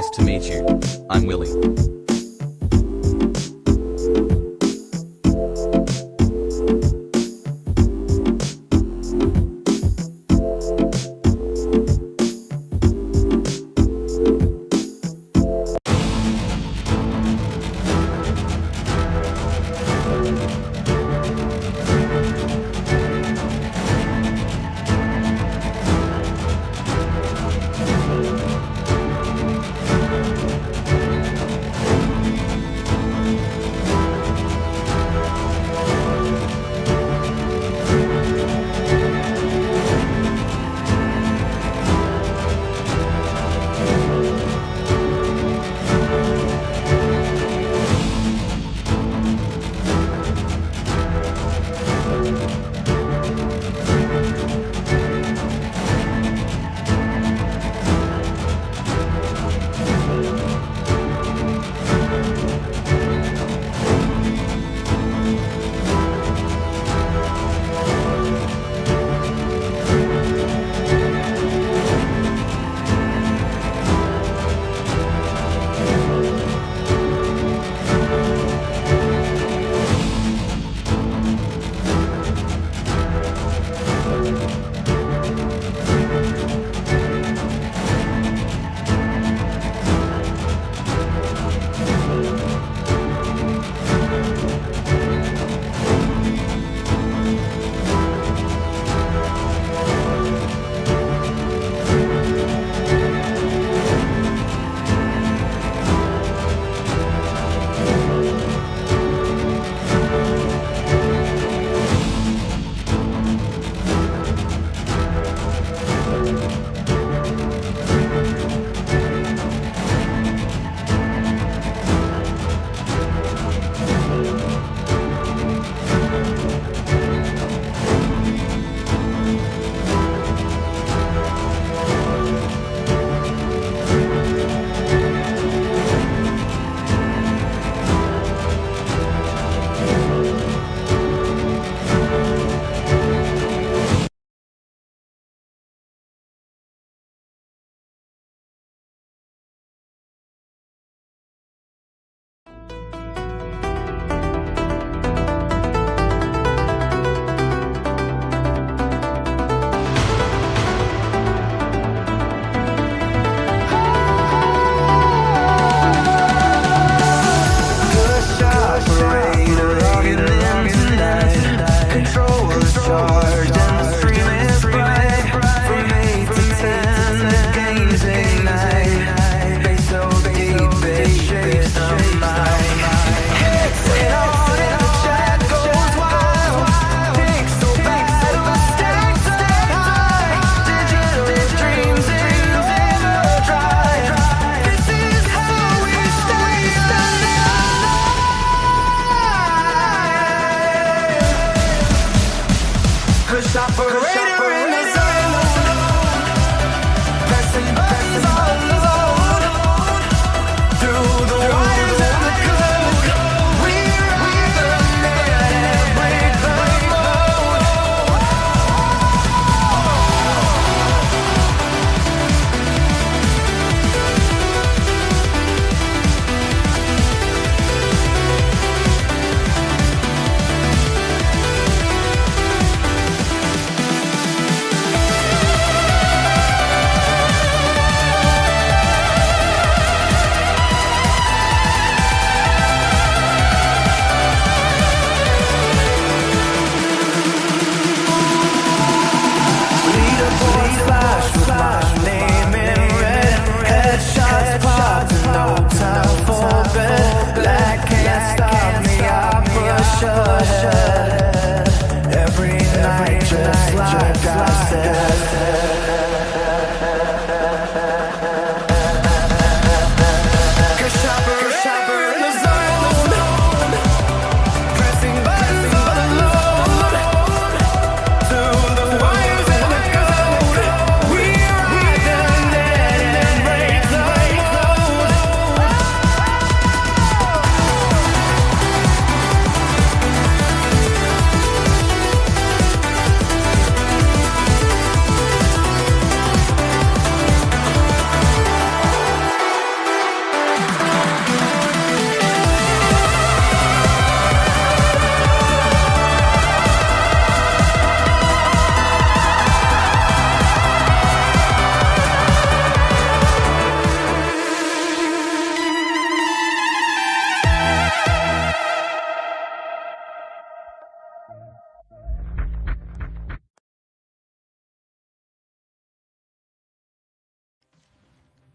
Nice to meet you. I'm Willie.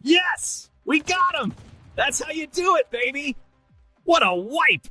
Yes! We got him! That's how you do it, baby! What a wipe!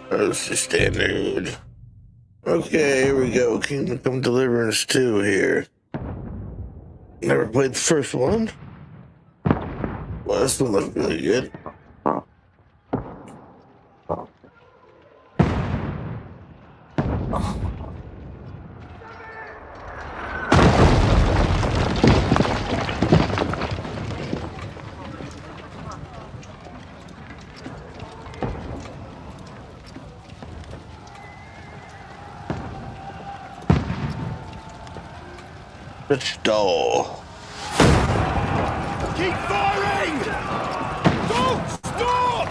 That's the standard. Okay, here we go. Kingdom Come Deliverance 2 here. Never played the first one. Well, this one looks really good. The stall. Keep firing! Don't stop!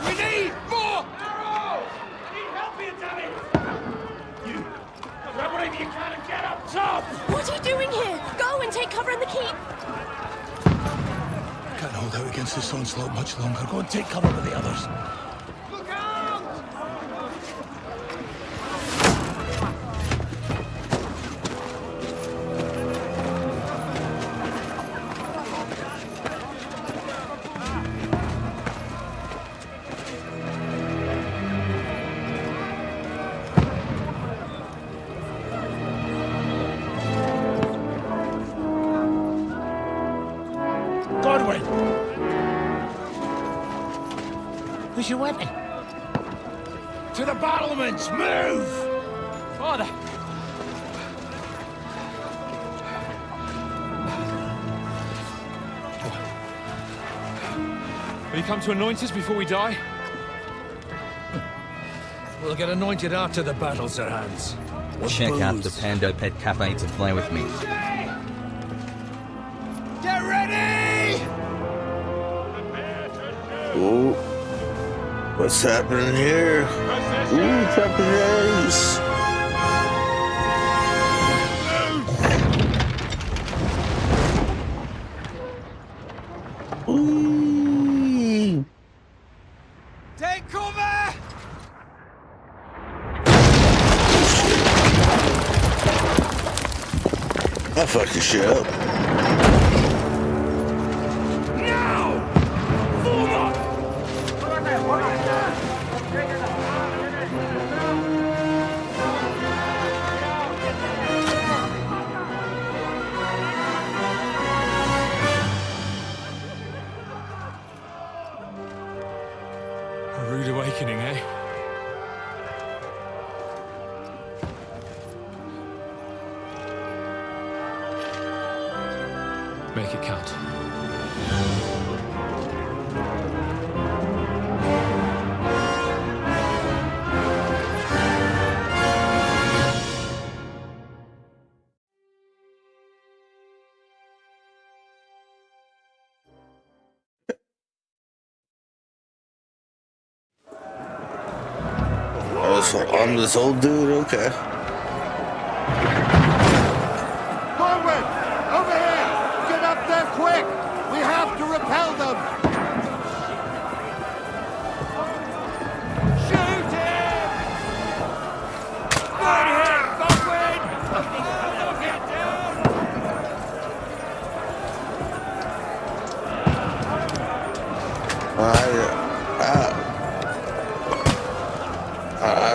We need more arrows! I need help here, damn it! You grab whatever you can and get up top! What are you doing here? Go and take cover in the keep! Can't hold out against this onslaught much longer. Go and take cover with the others. Look out! Godwin! Where's your weapon? To the battlements! Move! Father! Will you come to anoint us before we die? We'll get anointed after the battles are hands. Check out the Panda Pet Cafe to play with me. Get ready! Ooh. What's happening here? Ooh, Japanese. Ooh. Take cover! fuck your shit up. Now! Form up! A rude awakening, eh? Make it count. Oh, so I'm this old dude? Okay. Forward! Over here! Get up there quick! We have to repel them! Shoot him! Good hit, Godwin! Get down!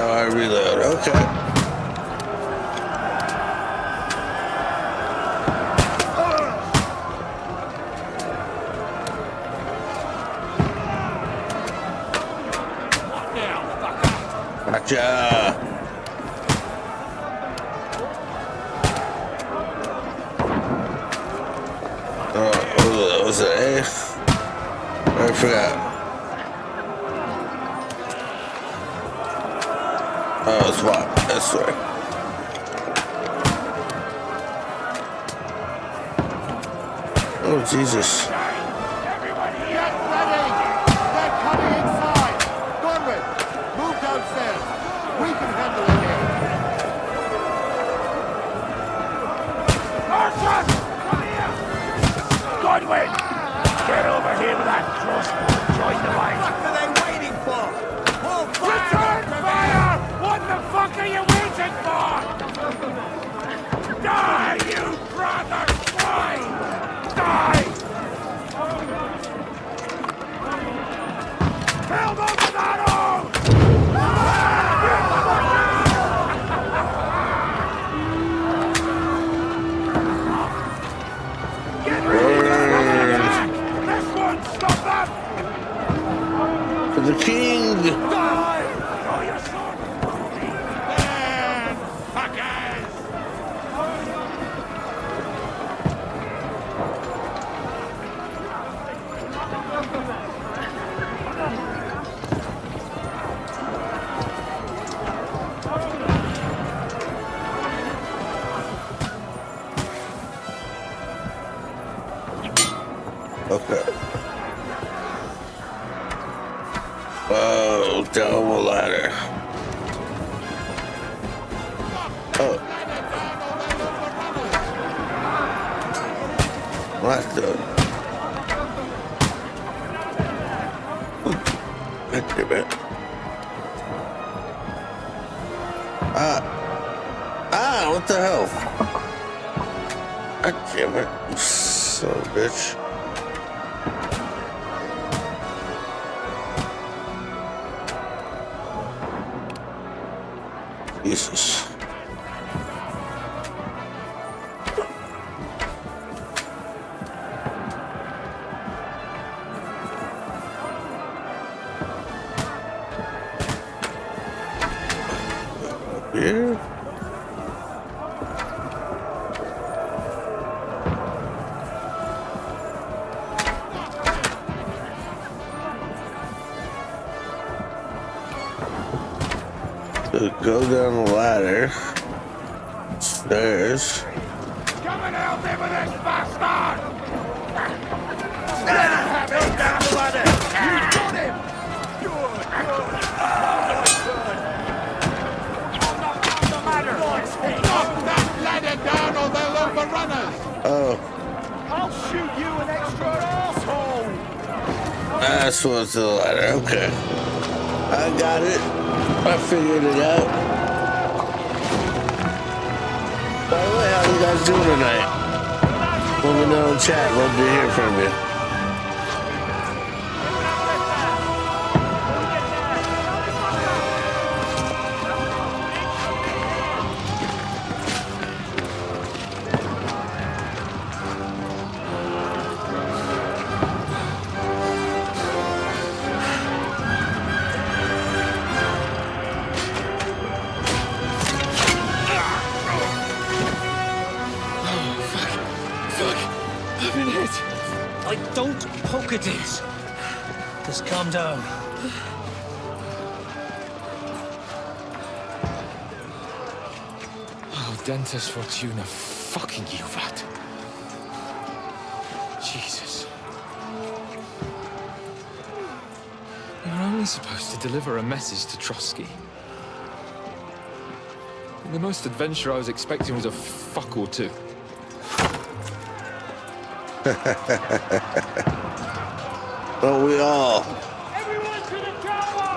I reload. Okay. Gotcha. Was it A? I forgot. Oh, it's what? That's right. Oh, Jesus. Get ready! They're coming inside! Godwin, move downstairs! We can handle it here! Arson! Come here! Godwin! Get over here with that crossbow and join the line! What are they waiting for? Hold Return fire! What the fuck are you waiting for? Die, you brother! Die! Die! Kill those Nanos! Get ready to attack! This won't stop them! For the king! Die! Draw your sword! Man, fuckers! Okay. Oh, double ladder. Oh. What the? God damn it. What the hell? God damn it. You son of a bitch. Jesus. Here? So go down the ladder. Stairs. Come and help me with this bastard! Let him have it! Down the ladder! You got him! Good, good! Knock that ladder down or they'll overrun us! Oh, I'll shoot you, an extra asshole! that's what's the ladder. Okay. I got it. I figured it out. By the way, how you guys doing tonight? Let me know in chat. Love to hear from you. Don't poke at it. Just calm down. Oh, Dentes Fortuna, fucking you, Vat. Jesus. You're only supposed to deliver a message to Trotsky. And the most adventure I was expecting was a fuck or two. Don't we all? Everyone to the chopper!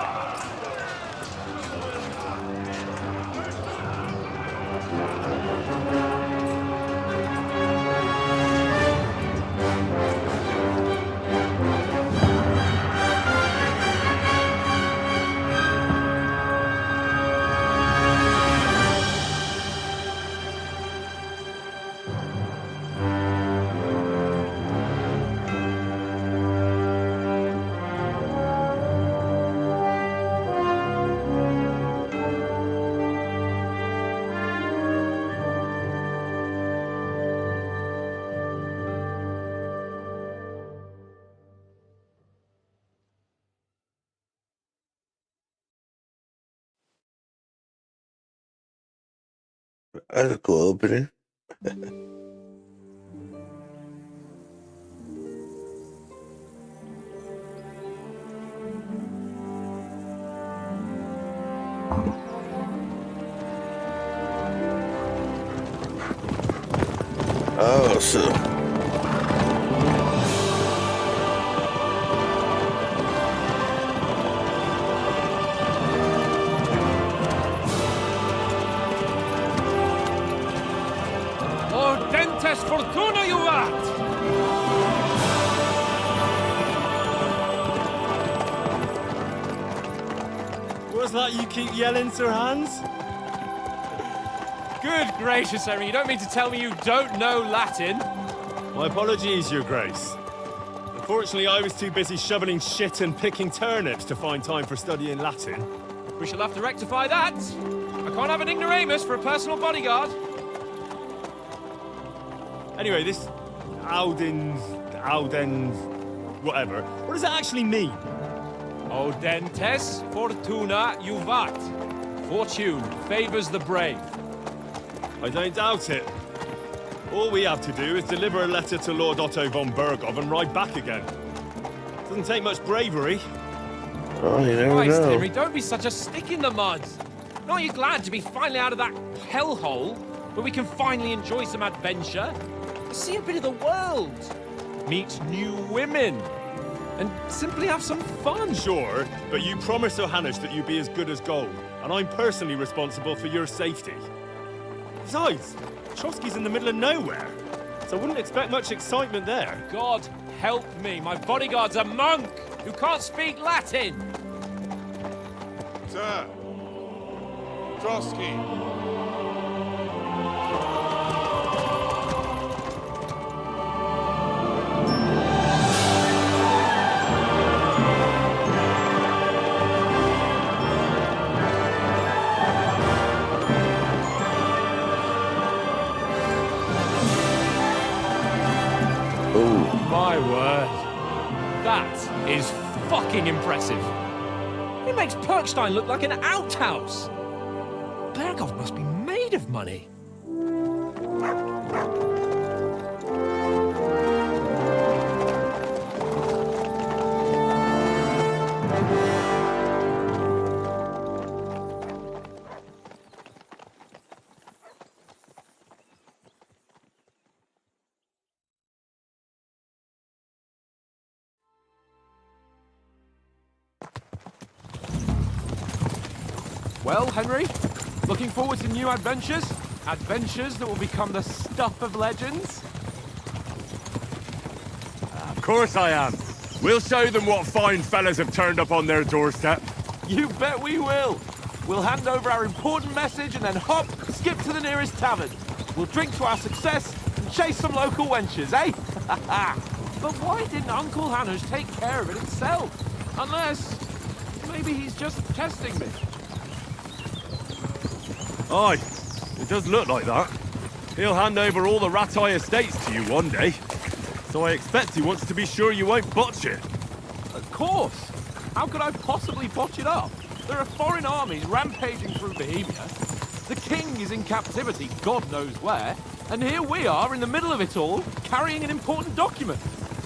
That's a cool opening. Oh, so Oh, Dentes Fortuna, you art! What's that you keep yelling, Sir Hans? Good gracious, Henry, you don't mean to tell me you don't know Latin? My apologies, Your Grace. Unfortunately, I was too busy shoveling shit and picking turnips to find time for studying Latin. We shall have to rectify that. I can't have an ignoramus for a personal bodyguard. Anyway, this Audens, whatever. What does it actually mean? O Dentes Fortuna Juvat. Fortune favors the brave. I don't doubt it. All we have to do is deliver a letter to Lord Otto von Bergov and ride back again. Doesn't take much bravery. oh, you never Christ, know. Henry, don't be such a stick in the mud. Aren't you glad to be finally out of that hellhole where we can finally enjoy some adventure? See a bit of the world, meet new women, and simply have some fun. Sure, but you promised Johannes that you'd be as good as gold, and I'm personally responsible for your safety. Besides, Trotsky's in the middle of nowhere, so I wouldn't expect much excitement there. God help me, my bodyguard's a monk who can't speak Latin. Sir! Trotsky! My word, that is fucking impressive. It makes Perkstein look like an outhouse. Bergov must be made of money. Well, Henry, looking forward to new adventures? Adventures that will become the stuff of legends? course I am. We'll show them what fine fellas have turned up on their doorstep. You bet we will. We'll hand over our important message and then hop, skip to the nearest tavern. We'll drink to our success and chase some local wenches, eh? But why didn't Uncle Hanush take care of it himself? Unless, maybe he's just testing me. Aye, it does look like that. He'll hand over all the Ratai estates to you one day. So I expect he wants to be sure you won't botch it. Of course. How could I possibly botch it up? There are foreign armies rampaging through Bohemia. The king is in captivity, God knows where. And here we are in the middle of it all, carrying an important document.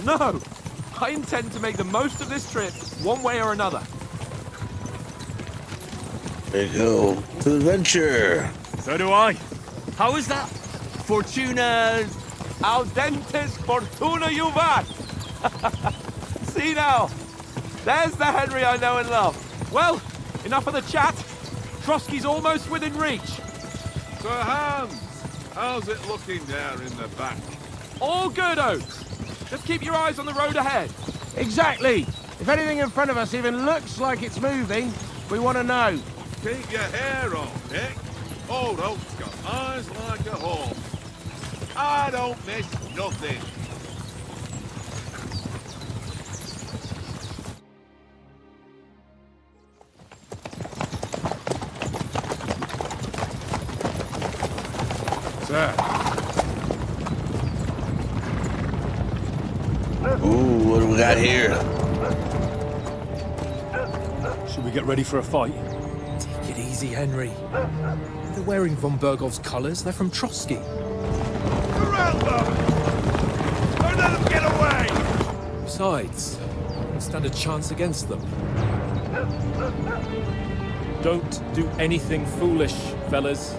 No, I intend to make the most of this trip, one way or another. There you go. To the adventure. So do I. How is that? Fortuna... Audentes fortuna juvat! See now, there's the Henry I know and love. Well, enough of the chat. Trotsky's almost within reach. Sir Hans, how's it looking there in the back? All good, Oaks. Just keep your eyes on the road ahead. Exactly. If anything in front of us even looks like it's moving, we want to know. Keep your hair on, Nick. Old Oak's got eyes like a hawk. I don't miss nothing. Sir. Ooh, what do we got here? Should we get ready for a fight? Take it easy, Henry. They're wearing von Bergov's colours. They're from Trotsky. Around them! Don't let them get away! Besides, I don't stand a chance against them. Don't do anything foolish, fellas.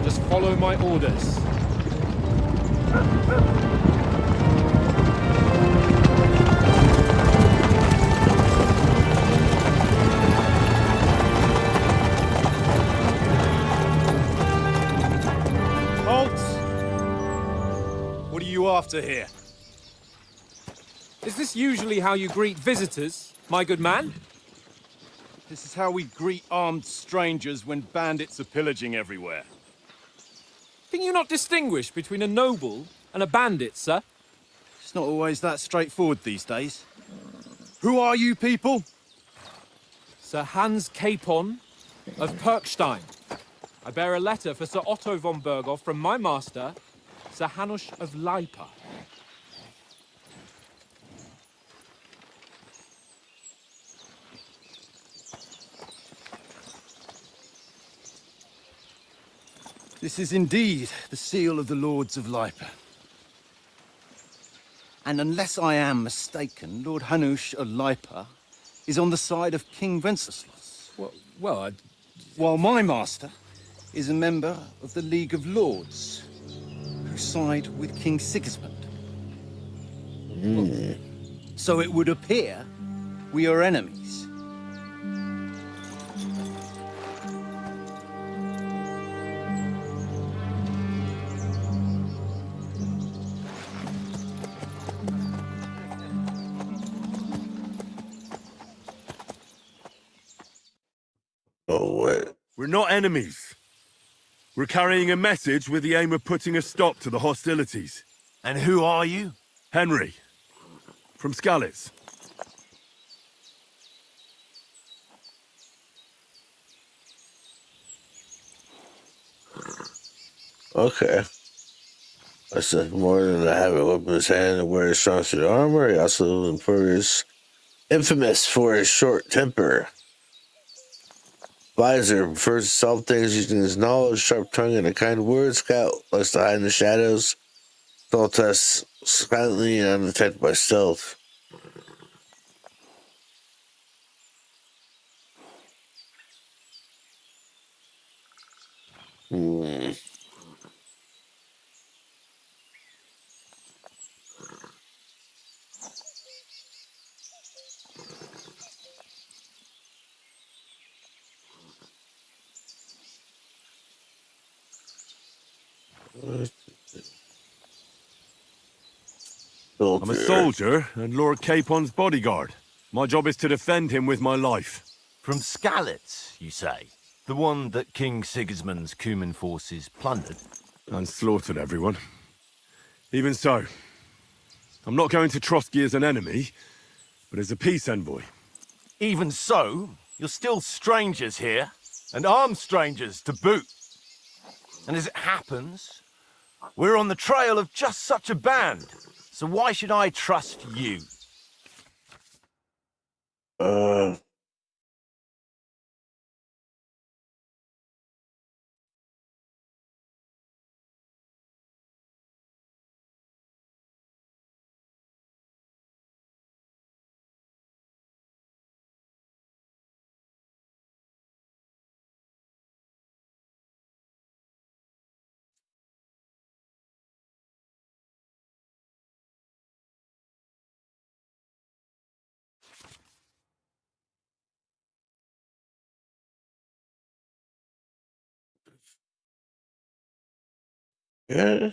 Just follow my orders. What are you after here? Is this usually how you greet visitors, my good man? This is how we greet armed strangers when bandits are pillaging everywhere. Can you not distinguish between a noble and a bandit, sir? It's not always that straightforward these days. Who are you people? Sir Hans Capon of Perkstein. I bear a letter for Sir Otto von Berghoff from my master, Sir Hanush of Lipa. This is indeed the seal of the Lords of Lipa. And unless I am mistaken, Lord Hanush of Lipa is on the side of King Wenceslas. While my master is a member of the League of Lords, who side with King Sigismund. So it would appear we are enemies. Oh, wait. We're not enemies. We're carrying a message with the aim of putting a stop to the hostilities. And who are you? Henry. From Skalitz. Okay. That's nothing more than to have a weapon in his hand and wear a strong suit of armor. He also infamous for his short temper. Visor prefers to solve things using his knowledge, sharp tongue, and a kind word. Scout likes to hide in the shadows. Assault tests silently and undetected by stealth. Soldier. I'm a soldier and Lord Capon's bodyguard. My job is to defend him with my life. From Skalitz, you say? The one that King Sigismund's Cuman forces plundered? And slaughtered everyone. Even so, I'm not going to Trotsky as an enemy, but as a peace envoy. Even so, you're still strangers here, and armed strangers to boot. And as it happens, we're on the trail of just such a band, so why should I trust you? Yeah.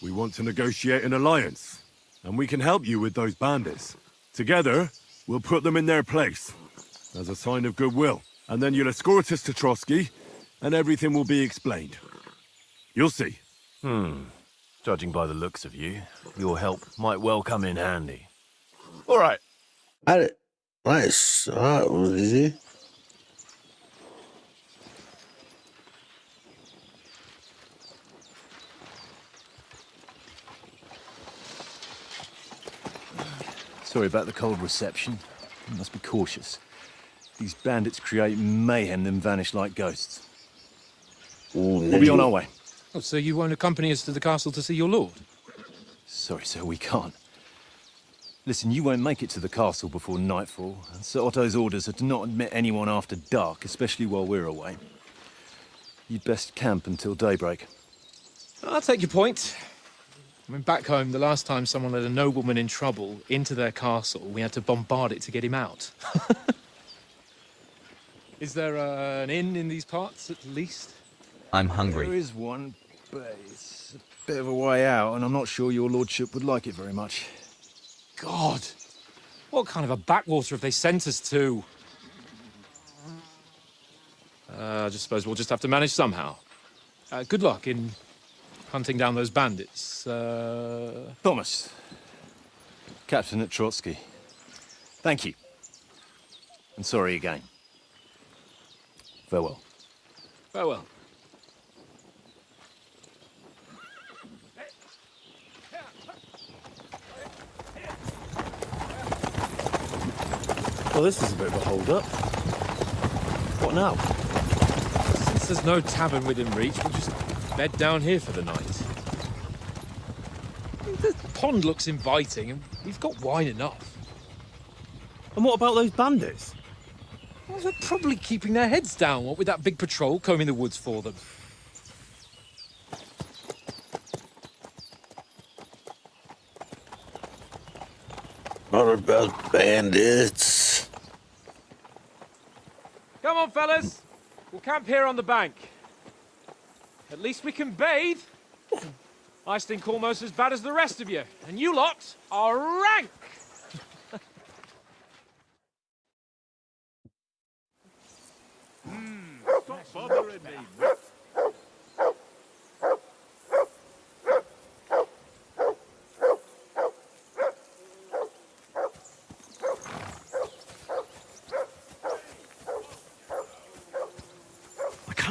We want to negotiate an alliance, and we can help you with those bandits. Together, we'll put them in their place, as a sign of goodwill. And then you'll escort us to Trotsky, and everything will be explained. You'll see. Judging by the looks of you, your help might well come in handy. All right. Nice. That was easy. Sorry about the cold reception. You must be cautious. These bandits create mayhem, then vanish like ghosts. We'll be on our way. Oh, so you won't accompany us to the castle to see your lord? Sorry, sir, we can't. Listen, you won't make it to the castle before nightfall, and Sir Otto's orders are to not admit anyone after dark, especially while we're away. You'd best camp until daybreak. I'll take your point. I mean, back home, the last time someone let a nobleman in trouble into their castle, we had to bombard it to get him out. Is there an inn in these parts, at least? I'm hungry. There is one, but it's a bit of a way out, and I'm not sure your lordship would like it very much. God! What kind of a backwater have they sent us to? I just suppose we'll just have to manage somehow. Good luck in hunting down those bandits. Thomas, captain at Trotsky. Thank you. And sorry again. Farewell. Farewell. Well, this is a bit of a hold-up. What now? Since there's no tavern within reach, we'll just bed down here for the night. The pond looks inviting, and we've got wine enough. And what about those bandits? Well, they're probably keeping their heads down, what with that big patrol combing the woods for them. Not about bandits. Come on, fellas. We'll camp here on the bank. At least we can bathe. I stink almost as bad as the rest of you, and you lot are rank. Stop bothering me.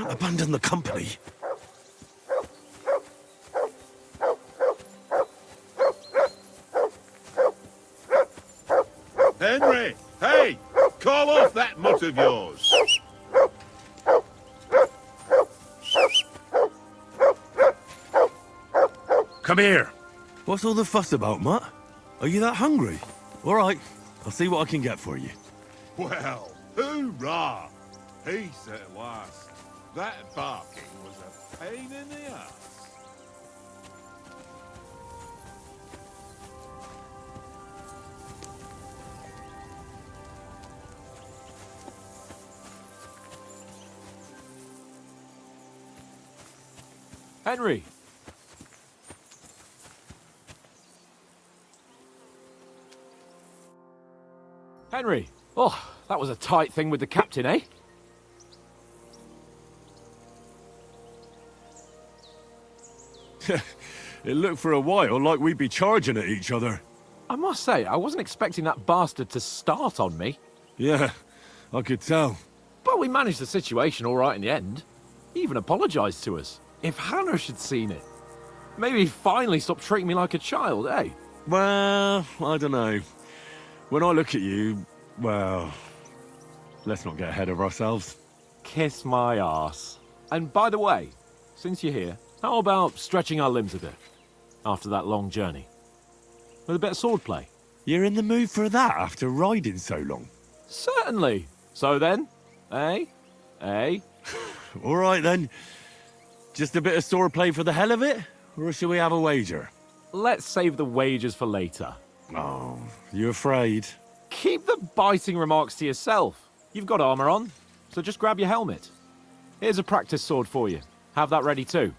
can't abandon the company. Henry! Hey! Call off that mutt of yours! Come here. What's all the fuss about, Mutt? Are you that hungry? All right, I'll see what I can get for you. Well, hoorah! Peace at last. That barking was a pain in the ass. Henry! Henry! Oh, that was a tight thing with the captain, eh? It looked for a while like we'd be charging at each other. I must say, I wasn't expecting that bastard to start on me. Yeah, I could tell. But we managed the situation all right in the end. He even apologised to us. If Hanush had seen it, maybe he'd finally stop treating me like a child, eh? Well, I don't know. When I look at you, well, let's not get ahead of ourselves. Kiss my arse. And by the way, since you're here, how about stretching our limbs a bit after that long journey? With a bit of swordplay? You're in the mood for that after riding so long? Certainly. So then, eh? Eh? All right then. Just a bit of swordplay for the hell of it? Or shall we have a wager? Let's save the wagers for later. Oh, you afraid? Keep the biting remarks to yourself. You've got armor on, so just grab your helmet. Here's a practice sword for you. Have that ready too.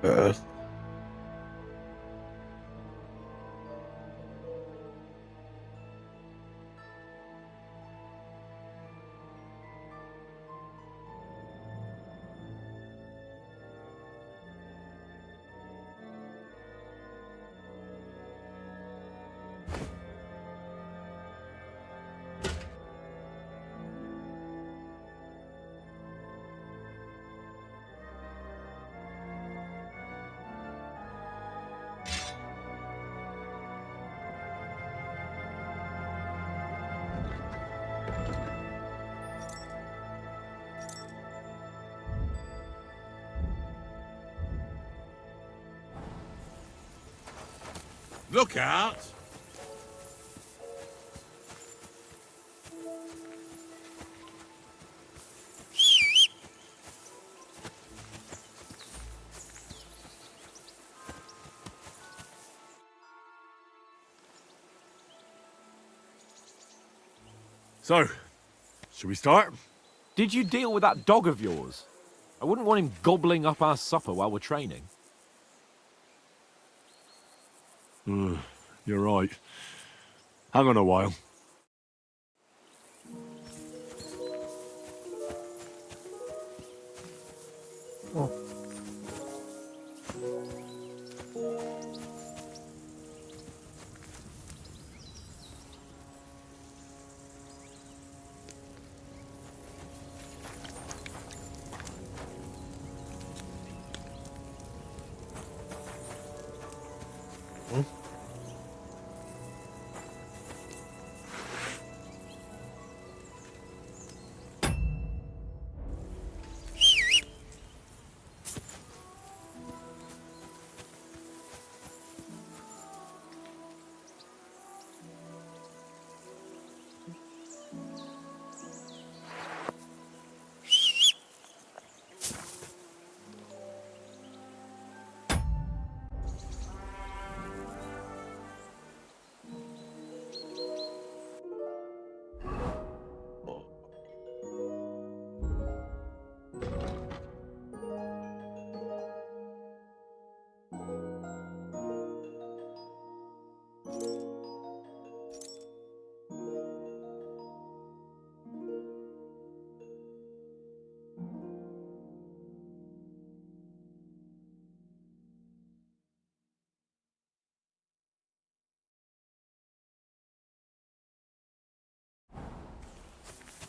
Uh, Look out! So, should we start? Did you deal with that dog of yours? I wouldn't want him gobbling up our supper while we're training. You're right. Hang on a while.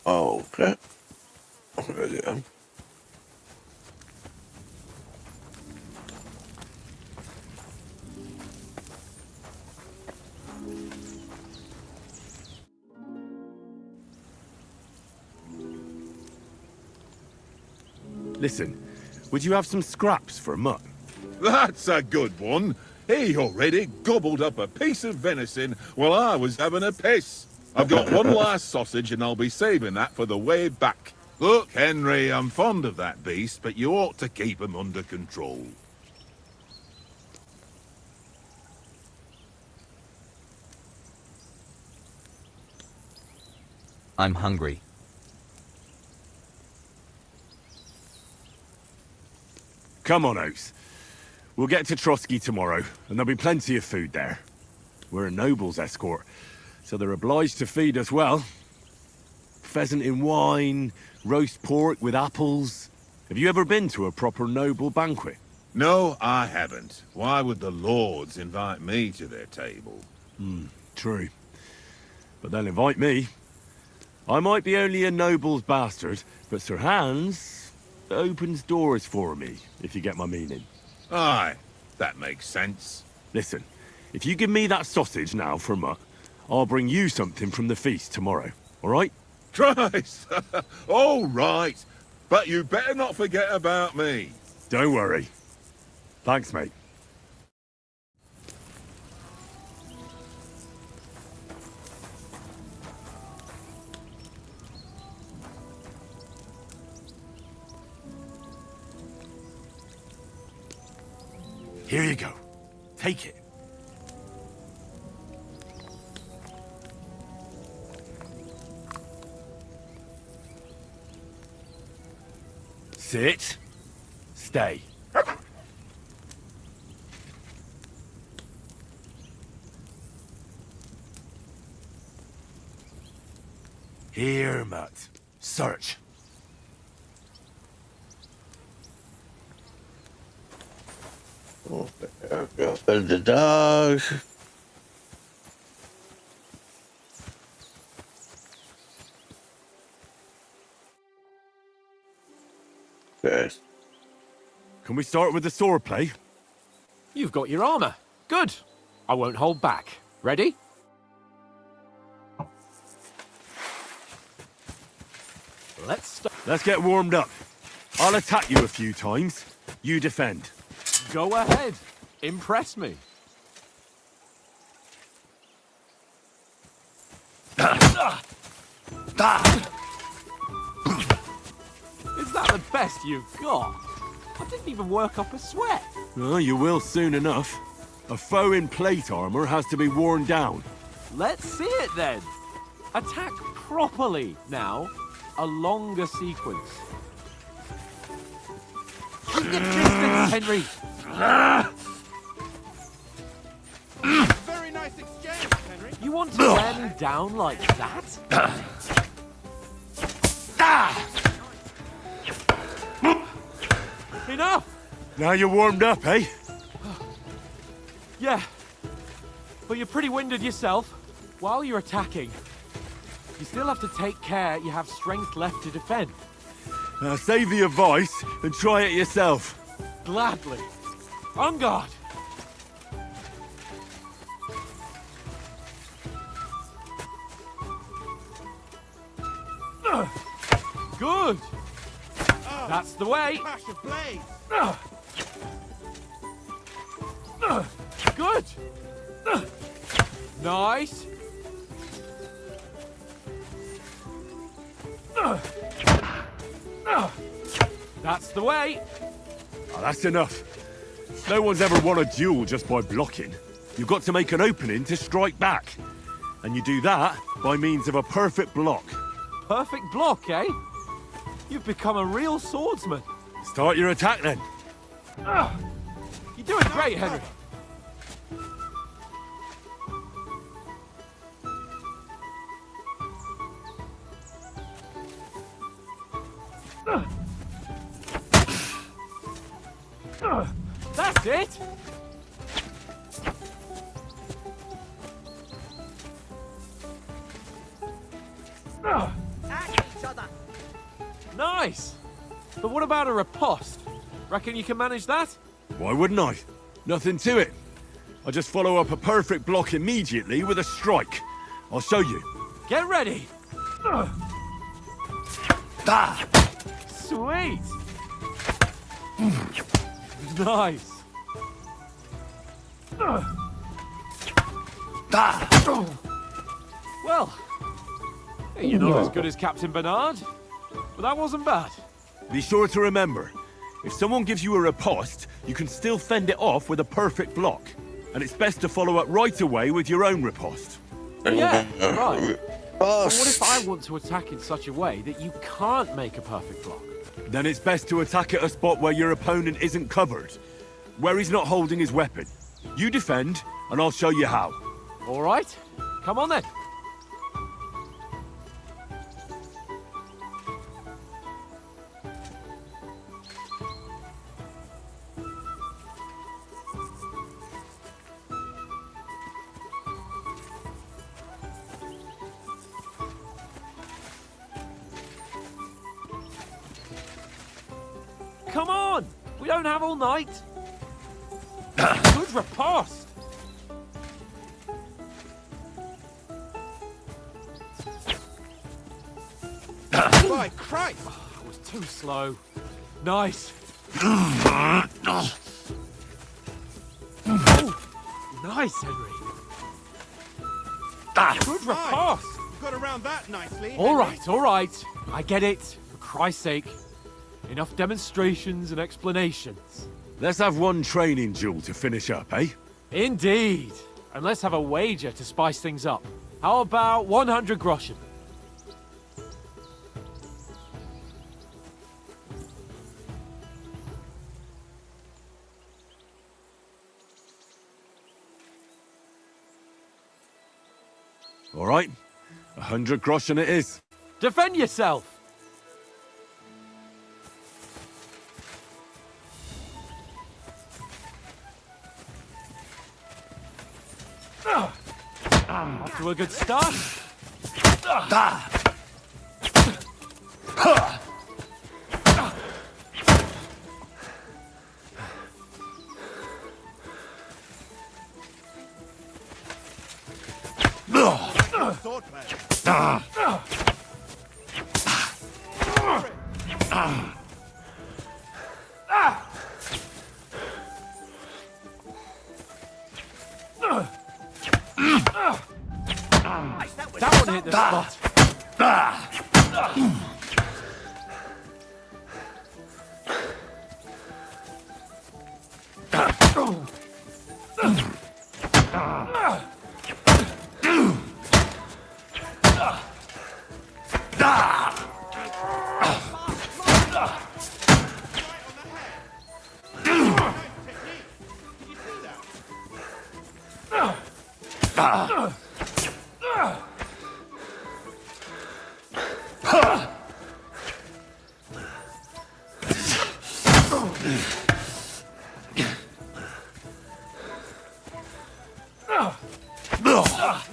Oh, okay. There we go. Listen, would you have some scraps for a mutt? That's a good one. He already gobbled up a piece of venison while I was having a piss. I've got one last sausage and I'll be saving that for the way back. Look, Henry, I'm fond of that beast, but you ought to keep him under control. I'm hungry. Come on, Oaks. We'll get to Trotsky tomorrow, and there'll be plenty of food there. We're a noble's escort, so they're obliged to feed us well. Pheasant in wine, roast pork with apples. Have you ever been to a proper noble banquet? No, I haven't. Why would the lords invite me to their table? True. But they'll invite me. I might be only a noble's bastard, but Sir Hans opens doors for me, if you get my meaning. Aye, that makes sense. Listen, if you give me that sausage now for a mutt, I'll bring you something from the feast tomorrow, all right? Christ! All right, but you better not forget about me. Don't worry. Thanks, mate. Here you go. Take it. Sit. Stay. Here, Mutt. Search. Oh, there we go. There's the dogs. Okay. Can we start with the swordplay? You've got your armor. Good. I won't hold back. Ready? Let's start. Let's get warmed up. I'll attack you a few times. You defend. Go ahead. Impress me. Is that the best you've got? I didn't even work up a sweat. Oh, you will soon enough. A foe in plate armor has to be worn down. Let's see it then. Attack properly now. A longer sequence. Keep your distance, Henry. Very nice exchange, Henry. You want to wear me down like that? enough! Now you're warmed up, eh? Yeah. But you're pretty winded yourself. While you're attacking, you still have to take care you have strength left to defend. Now save the advice and try it yourself. Gladly. On guard! Good! That's the way! Good! Nice! That's the way! Oh, that's enough. No one's ever won a duel just by blocking. You've got to make an opening to strike back. And you do that by means of a perfect block. Perfect block, eh? You've become a real swordsman. Start your attack then. You're doing great, Henry. That's it! Nice! But what about a riposte? Reckon you can manage that? Why wouldn't I? Nothing to it. I just follow up a perfect block immediately with a strike. I'll show you. Get ready! Sweet! Nice! Well, you're not as good as Captain Bernard, but that wasn't bad. Be sure to remember, if someone gives you a riposte, you can still fend it off with a perfect block. And it's best to follow up right away with your own riposte. Yeah, right. But what if I want to attack in such a way that you can't make a perfect block? Then it's best to attack at a spot where your opponent isn't covered, where he's not holding his weapon. You defend, and I'll show you how. All right, come on then. Come on! We don't have all night. Good riposte. By Christ! I was too slow. Nice. Nice, Henry. Good riposte. You got around that nicely. All right. I get it. For Christ's sake. Enough demonstrations and explanations. Let's have one training duel to finish up, eh? Indeed. And let's have a wager to spice things up. How about 100 groschen? All right, 100 groschen it is. Defend yourself! Off to a good start. That one hit the spot.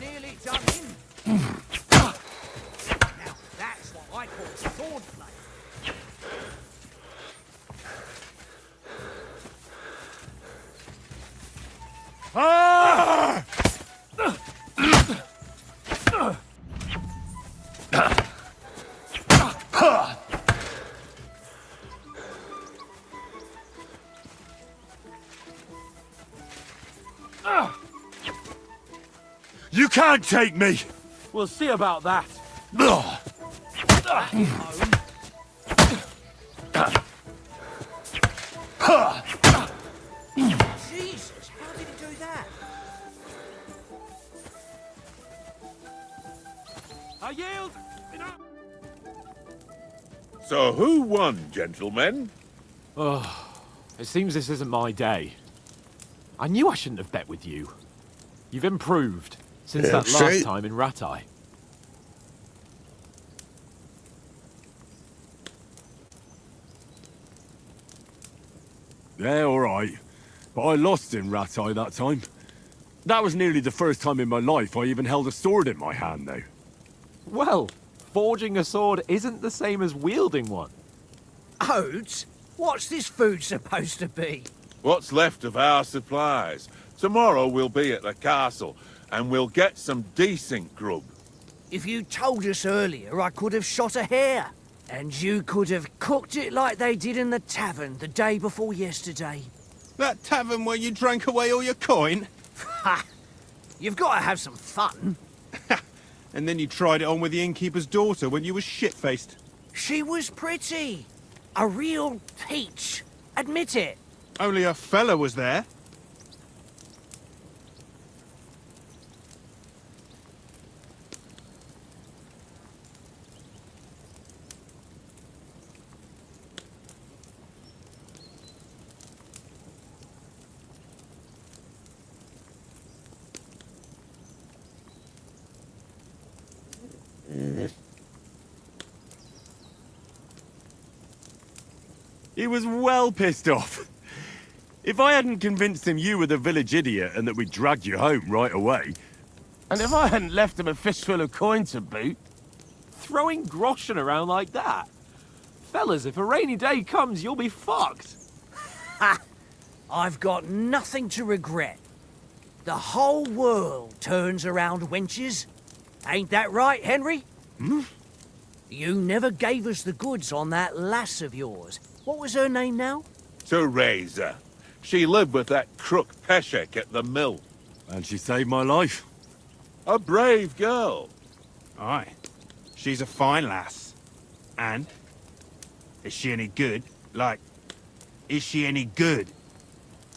Nearly done him. Now that's what I call sword play. Ah! You can't take me! We'll see about that. Jesus, how did he do that? I yield. So who won, gentlemen? Oh, it seems this isn't my day. I knew I shouldn't have bet with you. You've improved since that last time in Ratai. Yeah, all right. But I lost in Ratai that time. That was nearly the first time in my life I even held a sword in my hand, though. Well, forging a sword isn't the same as wielding one. Oates, what's this food supposed to be? What's left of our supplies. Tomorrow we'll be at the castle, and we'll get some decent grub. If you told us earlier, I could have shot a hare. And you could have cooked it like they did in the tavern the day before yesterday. That tavern where you drank away all your coin? Ha! You've got to have some fun. And then you tried it on with the innkeeper's daughter when you were shit-faced. She was pretty. A real peach. Admit it. Only a fella was there. He was well pissed off. If I hadn't convinced him you were the village idiot and that we dragged you home right away... And if I hadn't left him a fistful of coin to boot... Throwing groschen around like that? Fellas, if a rainy day comes, you'll be fucked. Ha! I've got nothing to regret. The whole world turns around wenches. Ain't that right, Henry? Hmm? You never gave us the goods on that lass of yours. What was her name now? Teresa. She lived with that crook Peshek at the mill. And she saved my life. A brave girl. Aye. She's a fine lass. And? Is she any good? Like, is she any good?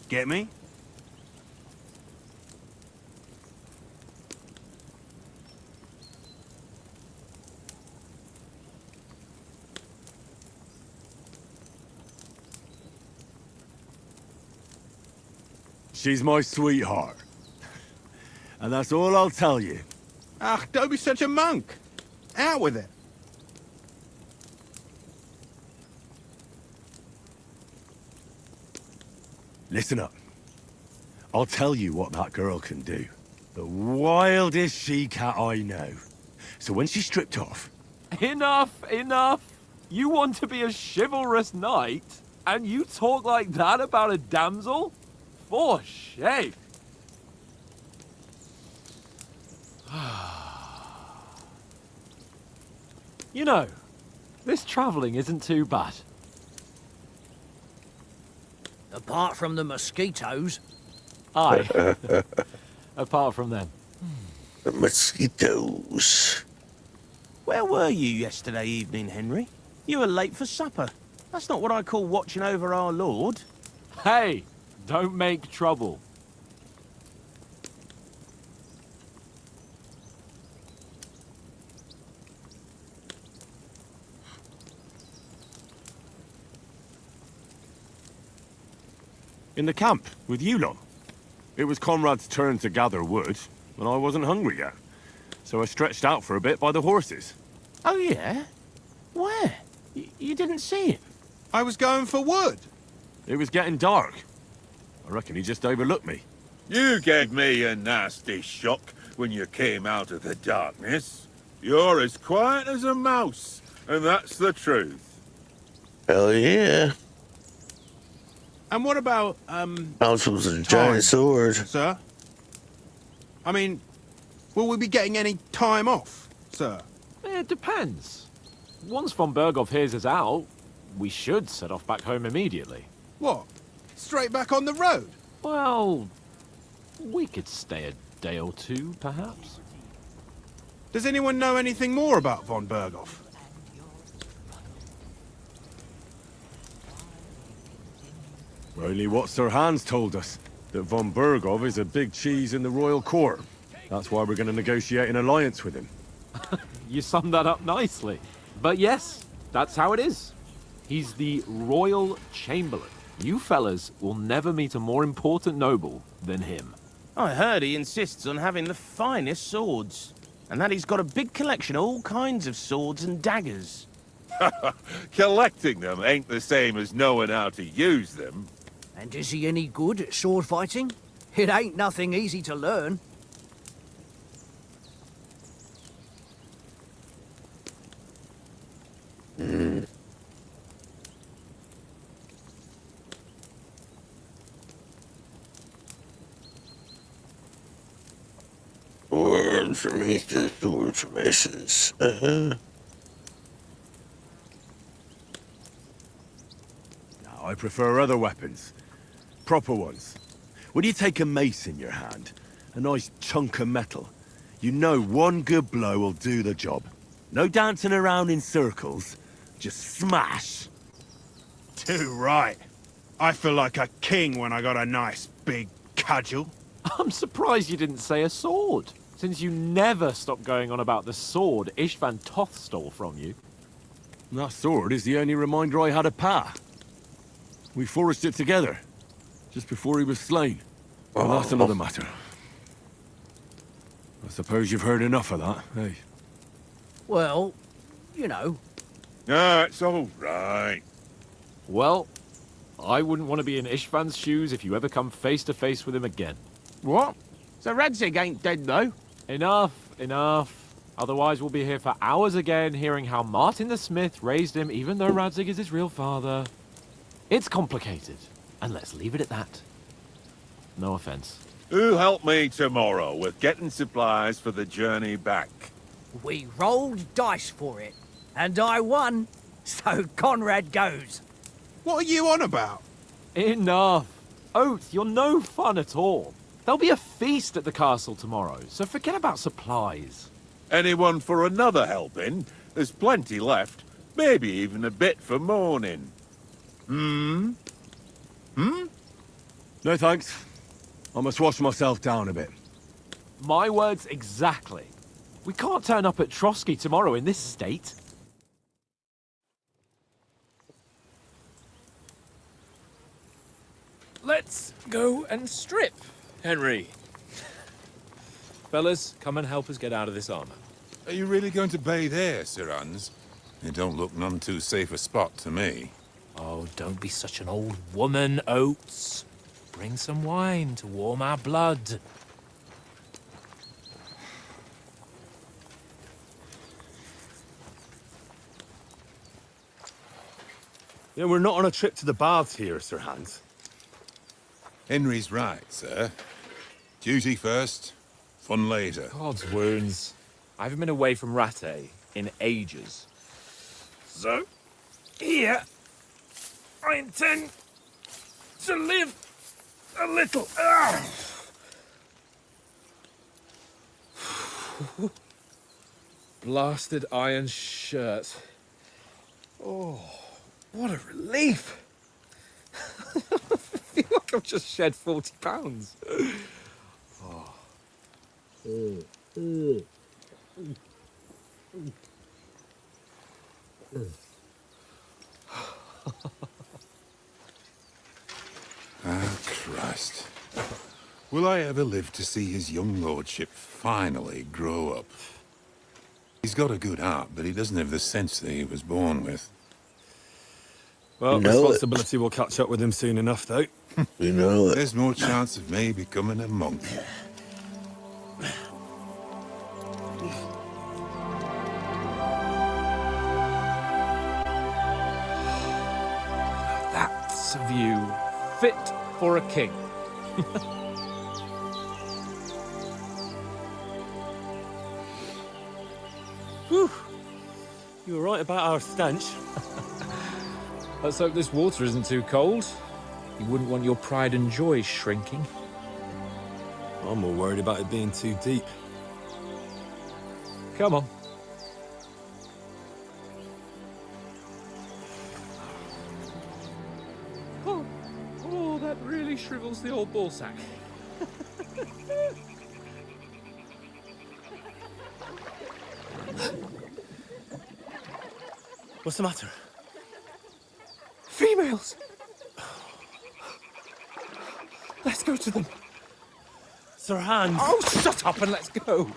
Get me? She's my sweetheart. And that's all I'll tell you. Ah, don't be such a monk. Out with it. Listen up. I'll tell you what that girl can do. The wildest she-cat I know. So when she's stripped off... Enough, enough. You want to be a chivalrous knight, and you talk like that about a damsel? For shame. You know, this travelling isn't too bad. Apart from the mosquitoes. Aye. Apart from them. The mosquitoes. Where were you yesterday evening, Henry? You were late for supper. That's not what I call watching over our Lord. Hey, don't make trouble. In the camp, with you lot. It was Conrad's turn to gather wood, and I wasn't hungry yet. So I stretched out for a bit by the horses. Oh, yeah? Where? You didn't see him? I was going for wood. It was getting dark. I reckon he just overlooked me. You gave me a nasty shock when you came out of the darkness. You're as quiet as a mouse, and that's the truth. Hell yeah. And what about, Mouse was a time, giant sword. sir? I mean, will we be getting any time off, sir? It depends. Once von Berghoff hears us out, we should set off back home immediately. What? Straight back on the road? Well, we could stay a day or two, perhaps. Does anyone know anything more about von Berghoff? Only what Sir Hans told us, that von Berghoff is a big cheese in the royal court. That's why we're going to negotiate an alliance with him. You summed that up nicely. But yes, that's how it is. He's the Royal Chamberlain. You fellas will never meet a more important noble than him. I heard he insists on having the finest swords, and that he's got a big collection of all kinds of swords and daggers. Collecting them ain't the same as knowing how to use them. And is he any good at sword fighting? It ain't nothing easy to learn. Words from Easter, swords from Aces. No, I prefer other weapons. Proper ones. When you take a mace in your hand, a nice chunk of metal, you know one good blow will do the job. No dancing around in circles, just smash. Too right. I feel like a king when I got a nice big cudgel. I'm surprised you didn't say a sword, since you never stop going on about the sword Ishvan Toth stole from you. That sword is the only reminder I had of Pa. We forged it together, just before he was slain. Well, that's another matter. I suppose you've heard enough of that, eh? Well, you know. It's all right. Well, I wouldn't want to be in Ishvan's shoes if you ever come face to face with him again. What? So Radzig ain't dead, though? Enough, enough. Otherwise we'll be here for hours again hearing how Martin the Smith raised him even though Radzig is his real father. It's complicated, and let's leave it at that. No offense. Who'll help me tomorrow with getting supplies for the journey back? We rolled dice for it, and I won, so Conrad goes. What are you on about? Enough. Oath, you're no fun at all. There'll be a feast at the castle tomorrow, so forget about supplies. Anyone for another helping? There's plenty left. Maybe even a bit for morning. No thanks. I must wash myself down a bit. My words exactly. We can't turn up at Trotsky tomorrow in this state. Let's go and strip, Henry. Fellas, come and help us get out of this armor. Are you really going to bathe here, Sir Hans? It don't look none too safe a spot to me. Oh, don't be such an old woman, Oates. Bring some wine to warm our blood. Yeah, we're not on a trip to the baths here, Sir Hans. Henry's right, sir. Duty first, fun later. God's wounds. I haven't been away from Rattay in ages. So, here, I intend to live a little. Blasted iron shirt. Oh, what a relief. I feel like I've just shed 40 pounds. Christ. Will I ever live to see his young lordship finally grow up? He's got a good heart, but he doesn't have the sense that he was born with. Well, know it. responsibility will catch up with him soon enough, though. We know it. There's more chance of me becoming a monk. That's a view fit for a king. Whew. You were right about our stench. Let's hope this water isn't too cold. You wouldn't want your pride and joy shrinking. I'm more worried about it being too deep. Come on. Oh, that really shrivels the old ballsack. What's the matter? Females! Let's go to them. Sir Hans! Oh, shut up and let's go.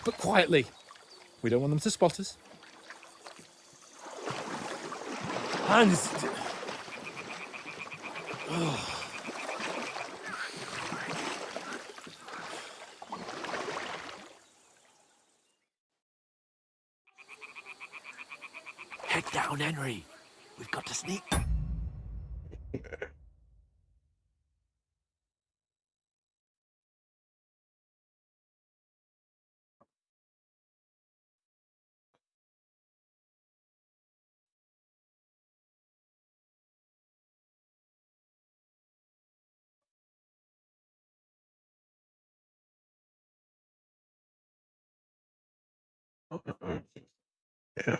But quietly. We don't want them to spot us. Hans! Head down, Henry. We've got to sneak. Yeah.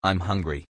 I'm hungry.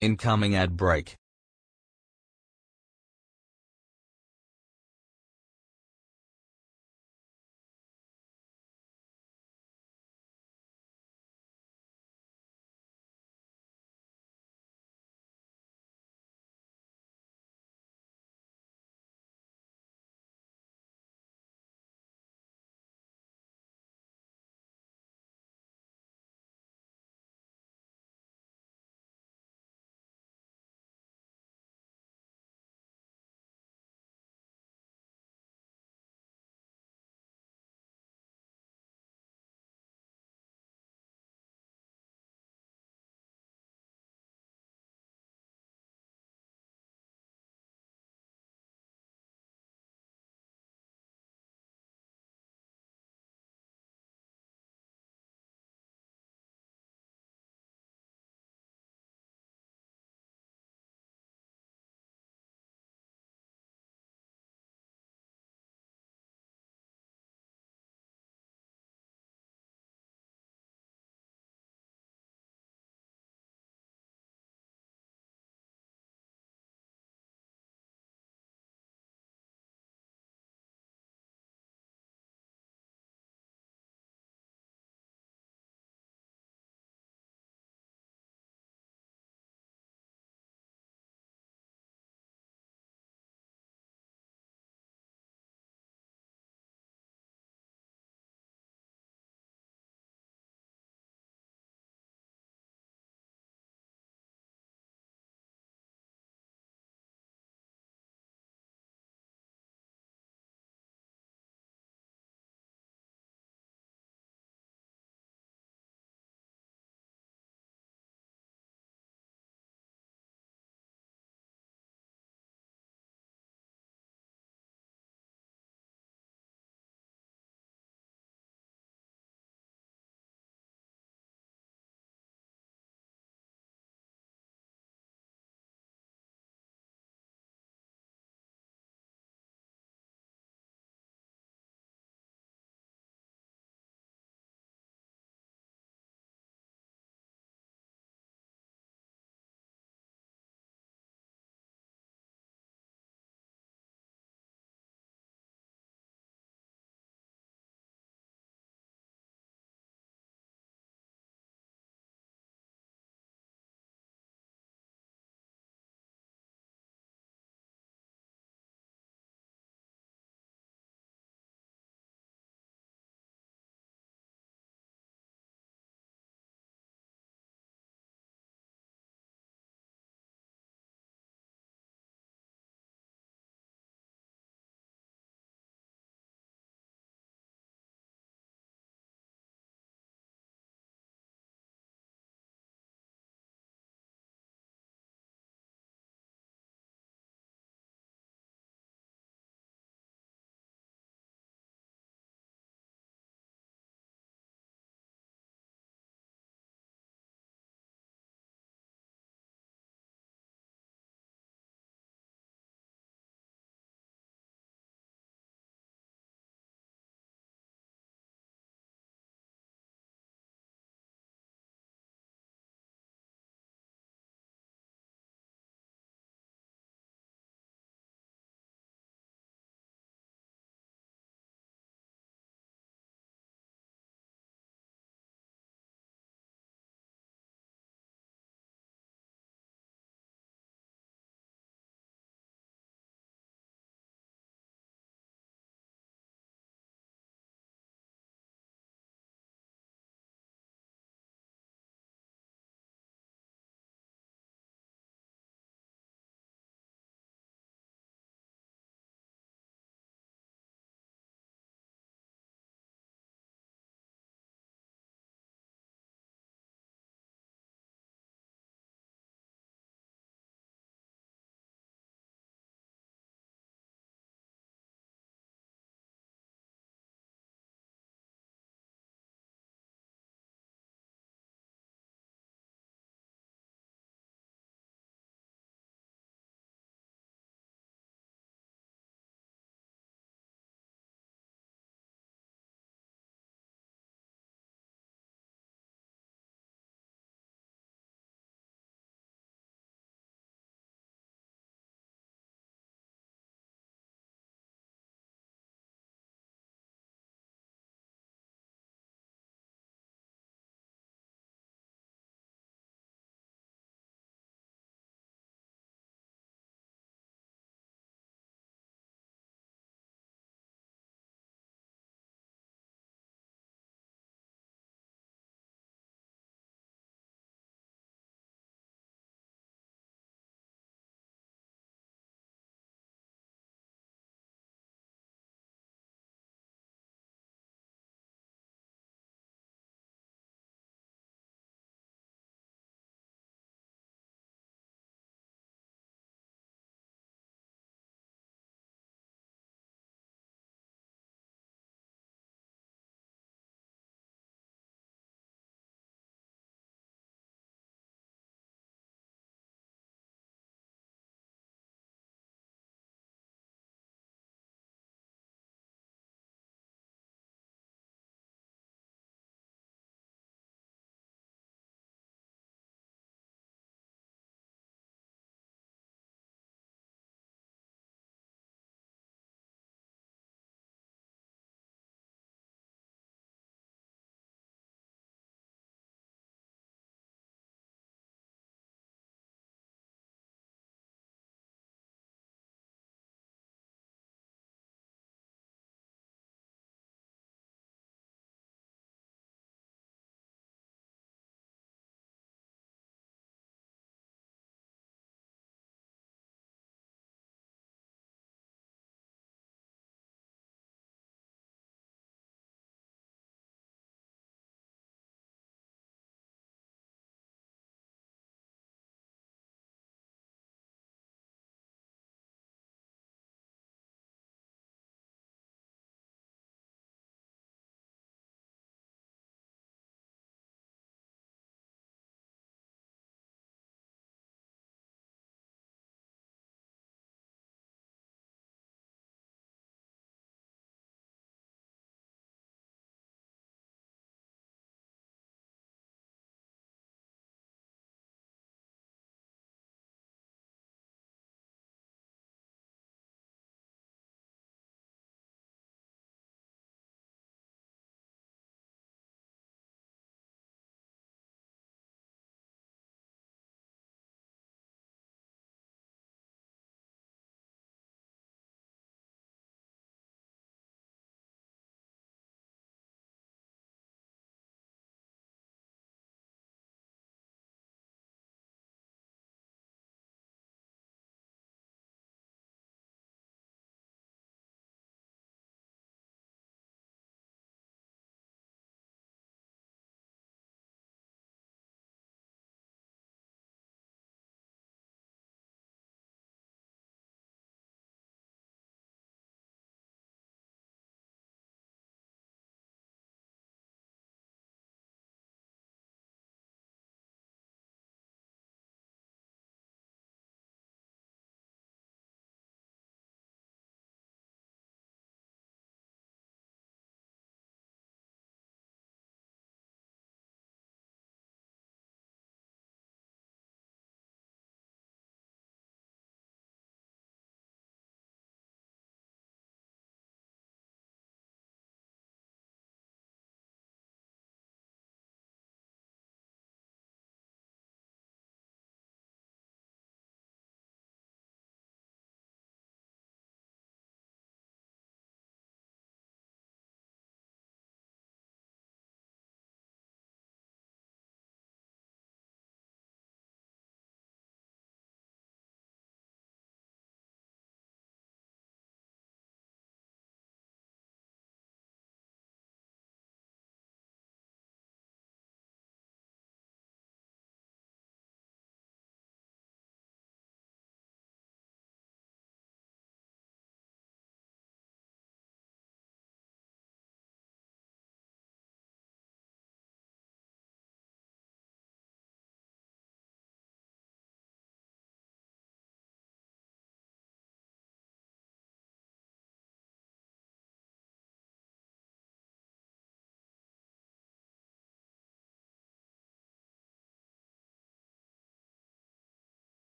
Incoming ad break.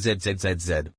ZZZZ.